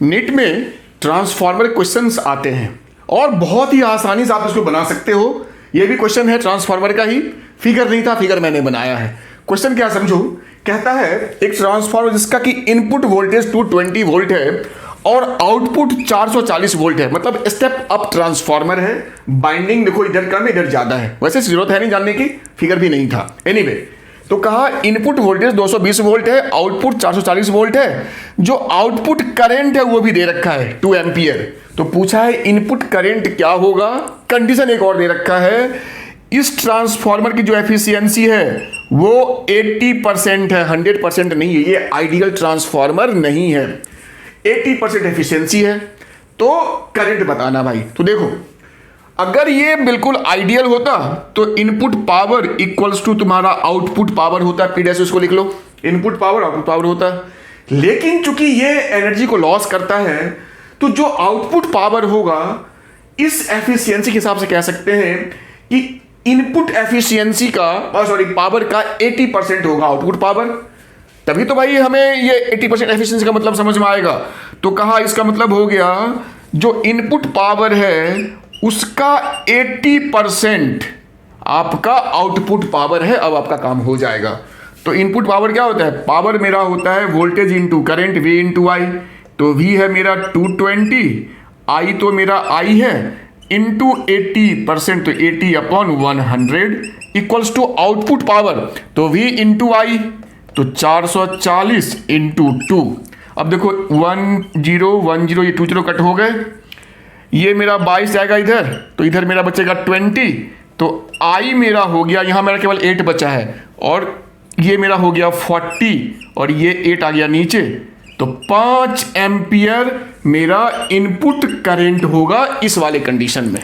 NEET में transformer questions आते हैं और बहुत ही आसानी से आप इसको बना सकते हो। ये भी क्वेश्चन है ट्रांसफार्मर का ही, फिगर नहीं था, फिगर मैंने बनाया है। क्वेश्चन क्या समझो, कहता है एक ट्रांसफार्मर जिसका कि इनपुट वोल्टेज 220 वोल्ट है और आउटपुट 440 वोल्ट है, मतलब स्टेप अप ट्रांसफार्मर है। बाइंडिंग देखो इधर कम इधर ज्यादा है, वैसे जरूरत है नहीं जानने की, फिगर भी नहीं था। एनीवे तो कहा इनपुट वोल्टेज 220 वोल्ट है, आउटपुट 440 वोल्ट है, जो आउटपुट करंट है वो भी दे रखा है 2 एम्पियर। तो पूछा है इनपुट करंट क्या होगा। कंडीशन एक और दे रखा है, इस ट्रांसफार्मर की जो एफिशिएंसी है वो 80% है, 100% नहीं है, ये आइडियल ट्रांसफार्मर नहीं है। 80% एफिशिएंसी है, तो करंट बताना भाई। तो देखो अगर ये बिल्कुल आइडियल होता तो इनपुट पावर इक्वल्स टू तुम्हारा आउटपुट पावर होता, पी डैश इसको लिख लो, इनपुट पावर आउटपुट पावर होता। लेकिन चूंकि ये एनर्जी को लॉस करता है तो जो आउटपुट पावर होगा इस एफिशिएंसी के हिसाब से कह सकते हैं कि इनपुट एफिशिएंसी का पावर का 80% होगा आउटपुट पावर। तभी तो भाई हमें ये 80% एफिशिएंसी का मतलब समझ में आएगा। तो कहा इसका मतलब हो गया जो इनपुट पावर है उसका 80% आपका आउटपुट पावर है। अब आपका काम हो जाएगा। तो इनपुट पावर क्या होता है, पावर मेरा होता है voltage into current, V into I. तो V है मेरा 220, I तो मेरा I है, इंटू 80%, तो 80/100 इक्वल्स टू आउटपुट पावर, तो V इंटू आई, तो 440 इंटू 2। अब देखो 1010 ये 20 कट हो गए, ये मेरा 22 जाएगा इधर, तो इधर मेरा बचेगा 20। तो I मेरा हो गया, यहां मेरा केवल 8 बचा है, और ये मेरा हो गया 40 और ये 8 आ गया नीचे। तो 5 एम्पियर मेरा इनपुट करंट होगा इस वाले कंडीशन में।